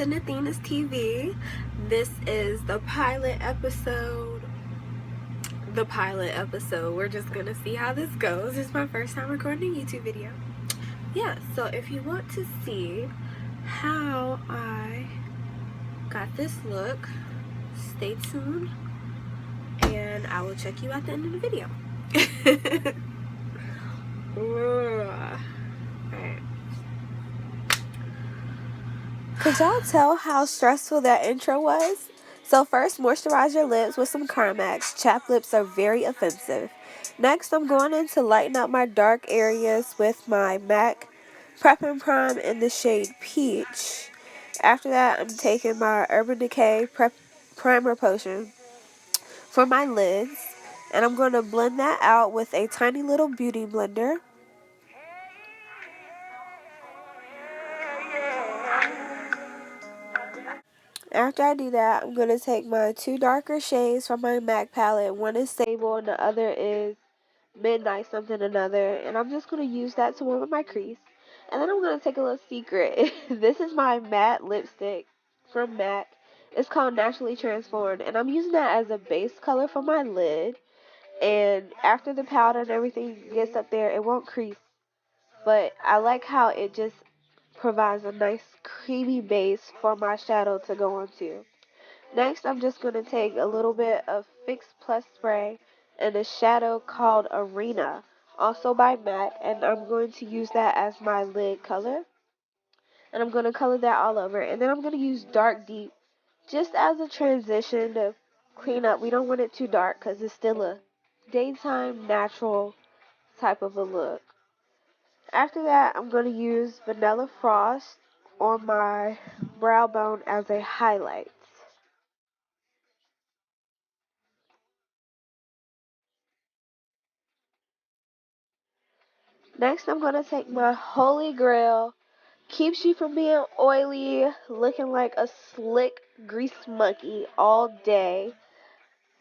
to Nathina's TV. This is the pilot episode. We're just gonna see how this goes. It's my first time recording a YouTube video. Yeah, so if you want to see how I got this look, stay tuned and I will check you at the end of the video. Alright. Could y'all tell how stressful that intro was? So first, moisturize your lips with some Creme. Chapped lips are very offensive. Next, I'm going in to lighten up my dark areas with my MAC Prep and Prime in the shade Peach. After that, I'm taking my Urban Decay Primer Potion for my lids. And I'm going to blend that out with a tiny little beauty blender. After I do that, I'm going to take my two darker shades from my MAC palette. One is Sable and the other is Midnight something another. And I'm just going to use that to warm up my crease. And then I'm going to take a little secret. This is my matte lipstick from MAC. It's called Naturally Transformed. And I'm using that as a base color for my lid. And after the powder and everything gets up there, it won't crease. But I like how it just provides a nice creamy base for my shadow to go onto. Next, I'm just going to take a little bit of Fix Plus spray and a shadow called Arena, also by MAC, and I'm going to use that as my lid color. And I'm going to color that all over. And then I'm going to use Dark Deep just as a transition to clean up. We don't want it too dark because it's still a daytime natural type of a look. After that, I'm going to use Vanilla Frost on my brow bone as a highlight. Next, I'm going to take my Holy Grail, keeps you from being oily, looking like a slick grease monkey all day,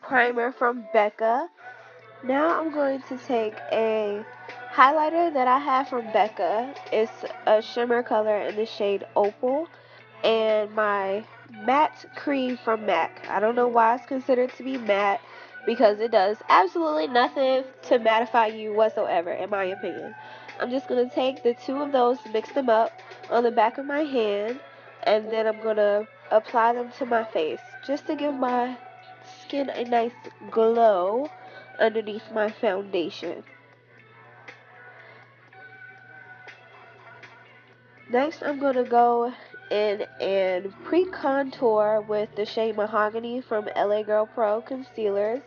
primer from Becca. Now I'm going to take a highlighter that I have from Becca. It's a shimmer color in the shade Opal. And my matte cream from MAC. I don't know why it's considered to be matte, because it does absolutely nothing to mattify you whatsoever, in my opinion. I'm just going to take the two of those, mix them up on the back of my hand, and then I'm going to apply them to my face, just to give my skin a nice glow underneath my foundation. Next, I'm going to go in and pre-contour with the shade Mahogany from LA Girl Pro Concealers.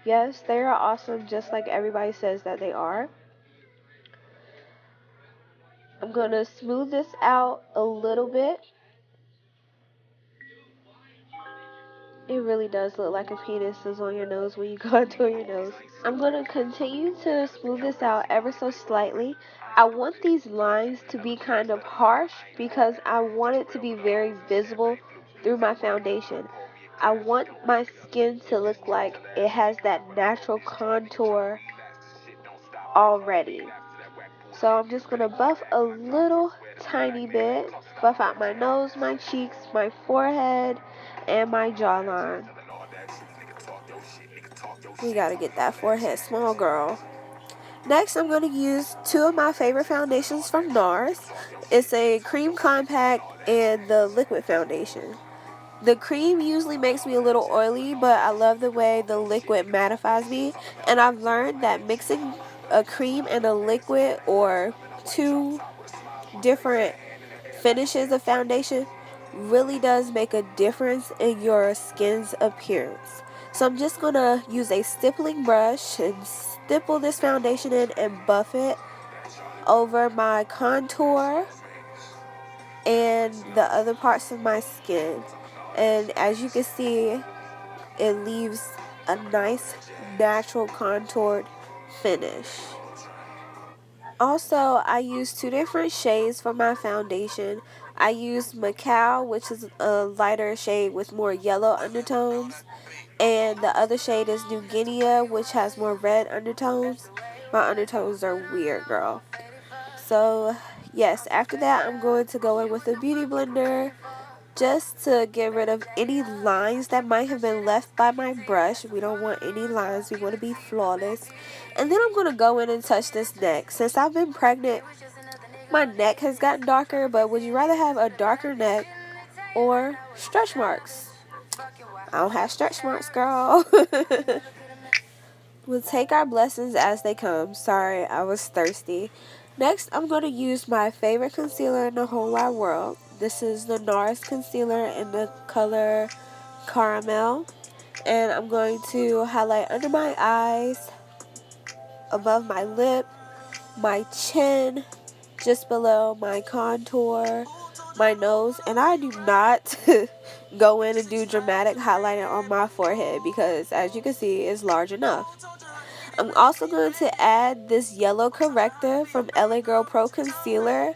Yes, they are awesome, just like everybody says that they are. I'm going to smooth this out a little bit. It really does look like a penis is on your nose when you contour your nose. I'm going to continue to smooth this out ever so slightly. I want these lines to be kind of harsh because I want it to be very visible through my foundation. I want my skin to look like it has that natural contour already. So I'm just going to buff a little tiny bit, buff out my nose, my cheeks, my forehead, and my jawline. We gotta get that forehead small, girl. Next, I'm going to use two of my favorite foundations from NARS. It's a cream compact and the liquid foundation. The cream usually makes me a little oily, but I love the way the liquid mattifies me. And I've learned that mixing a cream and a liquid, or two different finishes of foundation, really does make a difference in your skin's appearance. So I'm just going to use a stippling brush and stipple this foundation in and buff it over my contour and the other parts of my skin. And as you can see, it leaves a nice natural contoured finish. Also, I use two different shades for my foundation. I used Macao, which is a lighter shade with more yellow undertones. And the other shade is New Guinea, which has more red undertones. My undertones are weird, girl. So, yes, after that, I'm going to go in with a beauty blender just to get rid of any lines that might have been left by my brush. We don't want any lines. We want to be flawless. And then I'm going to go in and touch this neck. Since I've been pregnant, my neck has gotten darker, but would you rather have a darker neck or stretch marks? I don't have stretch marks, girl. We'll take our blessings as they come. Sorry, I was thirsty. Next, I'm going to use my favorite concealer in the whole wide world. This is the NARS concealer in the color Caramel. And I'm going to highlight under my eyes, above my lip, my chin, just below my contour, my nose. And I do not go in and do dramatic highlighting on my forehead because, as you can see, it's large enough. I'm also going to add this yellow corrector from LA Girl Pro Concealer.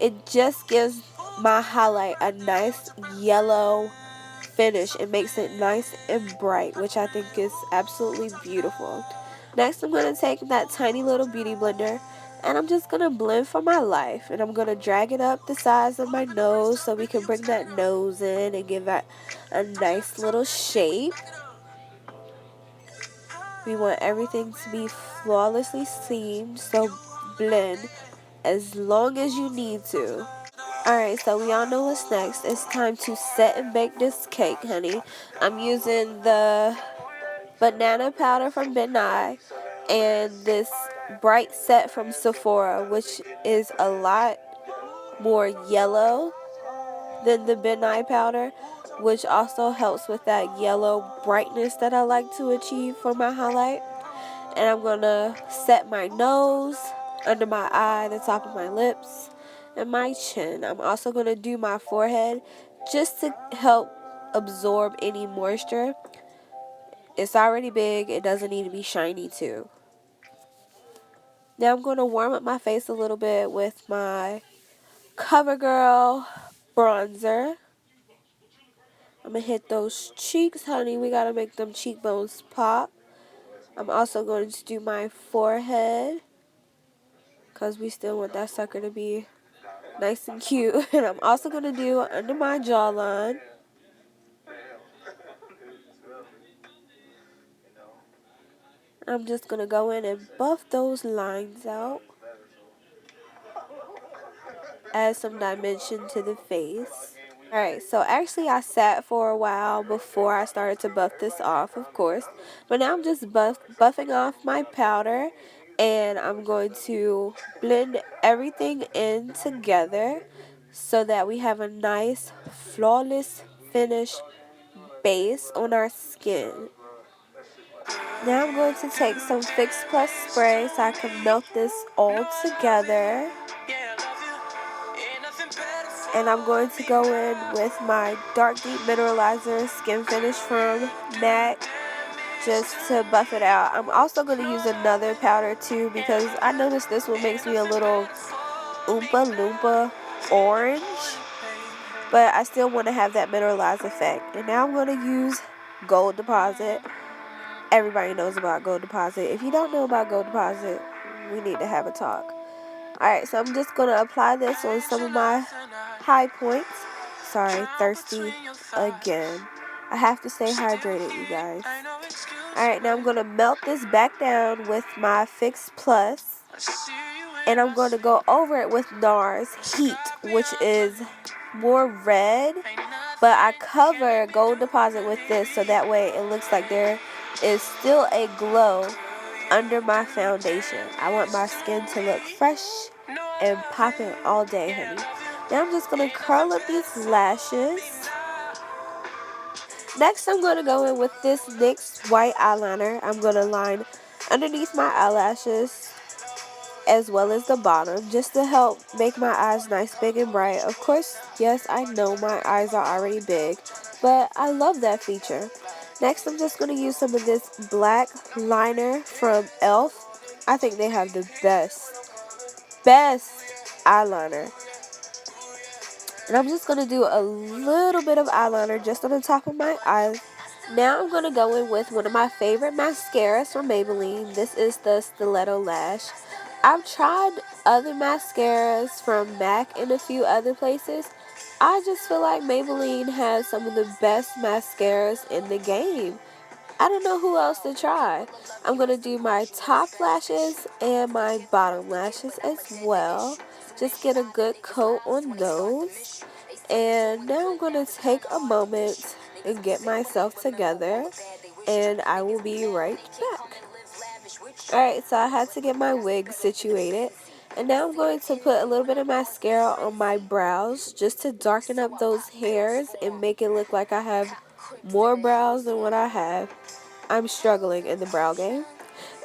It just gives my highlight a nice yellow finish. It makes it nice and bright, which I think is absolutely beautiful. Next, I'm going to take that tiny little beauty blender and I'm just going to blend for my life. And I'm going to drag it up the sides of my nose so we can bring that nose in and give that a nice little shape. We want everything to be flawlessly seamed, so blend as long as you need to. Alright, so we all know what's next. It's time to set and bake this cake, honey. I'm using the banana powder from Guinea and this bright set from Sephora, which is a lot more yellow than the Guinea powder, which also helps with that yellow brightness that I like to achieve for my highlight. And I'm going to set my nose, under my eye, the top of my lips, and my chin. I'm also going to do my forehead just to help absorb any moisture. It's already big. It doesn't need to be shiny too. Now I'm going to warm up my face a little bit with my CoverGirl bronzer. I'm going to hit those cheeks, honey. We got to make them cheekbones pop. I'm also going to do my forehead, because we still want that sucker to be nice and cute. And I'm also going to do under my jawline. I'm just going to go in and buff those lines out. Add some dimension to the face. Alright, so actually I sat for a while before I started to buff this off, of course. But now I'm just buffing off my powder. And I'm going to blend everything in together so that we have a nice, flawless finish base on our skin. Now I'm going to take some Fix Plus spray so I can melt this all together. And I'm going to go in with my Dark Deep Mineralizer Skin Finish from MAC just to buff it out. I'm also going to use another powder too because I noticed this one makes me a little Oompa Loompa orange. But I still want to have that mineralized effect. And now I'm going to use Gold Deposit. Everybody knows about Gold Deposit. If you don't know about Gold Deposit, we need to have a talk. Alright, so I'm just going to apply this on some of my high points. Sorry, thirsty again. I have to stay hydrated, you guys. Alright, now I'm going to melt this back down with my Fix Plus. And I'm going to go over it with NARS Heat, which is more red. But I cover Gold Deposit with this so that way it looks like there is still a glow under my foundation. I want my skin to look fresh and popping all day, honey. Now I'm just going to curl up these lashes. Next, I'm going to go in with this NYX white eyeliner. I'm going to line underneath my eyelashes as well as the bottom just to help make my eyes nice, big, and bright. Of course, yes, I know my eyes are already big, but I love that feature. Next, I'm just going to use some of this black liner from e.l.f. I think they have the best eyeliner. And I'm just going to do a little bit of eyeliner just on the top of my eyes. Now I'm going to go in with one of my favorite mascaras from Maybelline. This is the Stiletto Lash. I've tried other mascaras from MAC and a few other places, I just feel like Maybelline has some of the best mascaras in the game. I don't know who else to try. I'm going to do my top lashes and my bottom lashes as well. Just get a good coat on those. And now I'm going to take a moment and get myself together. And I will be right back. Alright, so I had to get my wig situated. And now I'm going to put a little bit of mascara on my brows just to darken up those hairs and make it look like I have more brows than what I have. I'm struggling in the brow game.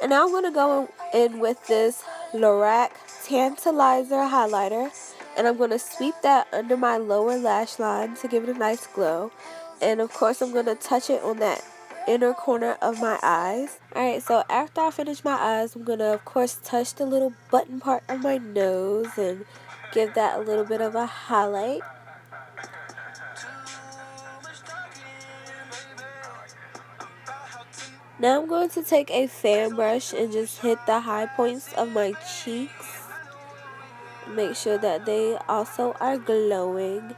And now I'm going to go in with this Lorac Tantalizer highlighter. And I'm going to sweep that under my lower lash line to give it a nice glow. And of course I'm going to touch it on that inner corner of my eyes. Alright, so after I finish my eyes, I'm going to of course touch the little button part of my nose and give that a little bit of a highlight. Now I'm going to take a fan brush and just hit the high points of my cheeks. Make sure that they also are glowing.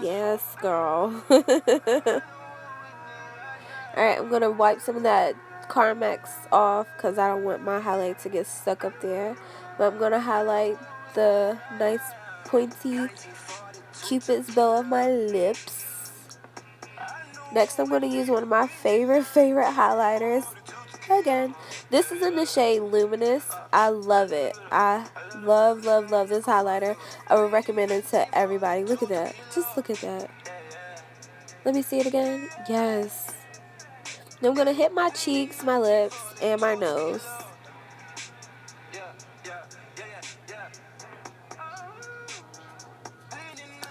Yes, girl. Alright, I'm going to wipe some of that Carmex off because I don't want my highlight to get stuck up there. But I'm going to highlight the nice pointy Cupid's bow of my lips. Next, I'm going to use one of my favorite highlighters. Again, this is in the shade Luminous. I love it. I love this highlighter. I would recommend it to everybody. Look at that. Just look at that. Let me see it again. Yes. Now I'm going to hit my cheeks, my lips, and my nose.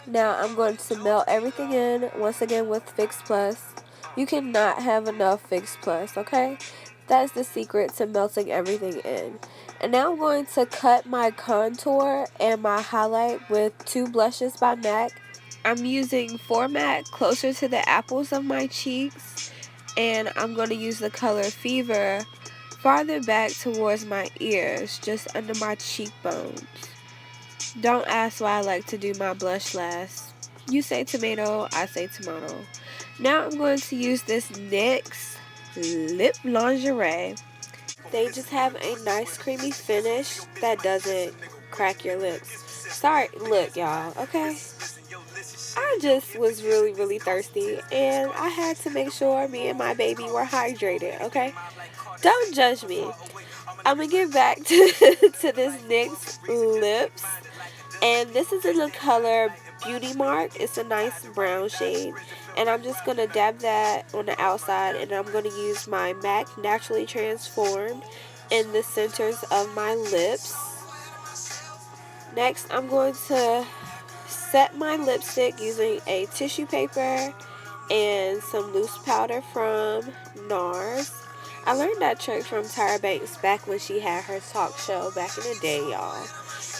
Now I'm going to melt everything in once again with Fix Plus. You cannot have enough Fix Plus, okay? That's the secret to melting everything in. And now I'm going to cut my contour and my highlight with two blushes by MAC. I'm using 4 MAC closer to the apples of my cheeks. And I'm going to use the color Fever farther back towards my ears, just under my cheekbones. Don't ask why I like to do my blush last. You say tomato, I say tomato. Now I'm going to use this NYX Lip Lingerie. They just have a nice creamy finish that doesn't crack your lips. Sorry, look y'all, okay? I just was really thirsty and I had to make sure me and my baby were hydrated, okay? Don't judge me. I'm going to get back to this NYX Lips. And this is in the color Beauty Mark. It's a nice brown shade. And I'm just going to dab that on the outside. And I'm going to use my MAC Naturally Transformed in the centers of my lips. Next, I'm going to set my lipstick using a tissue paper and some loose powder from NARS. I learned that trick from Tyra Banks back when she had her talk show back in the day, y'all.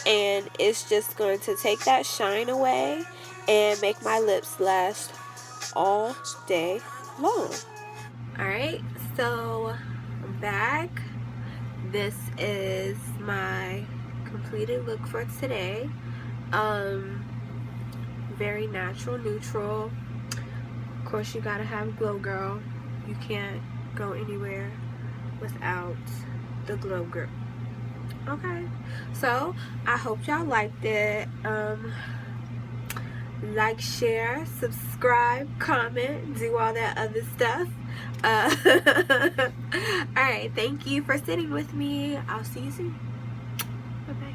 And it's just going to take that shine away and make my lips last all day long. Alright, so I'm back. This is my completed look for today. Very natural, neutral. Of course, you gotta have Glow Girl. You can't go anywhere without the Glow Girl. Okay, so I hope y'all liked it. Like, share, subscribe, comment, do all that other stuff. Alright, thank you for sitting with me. I'll see you soon. Bye bye.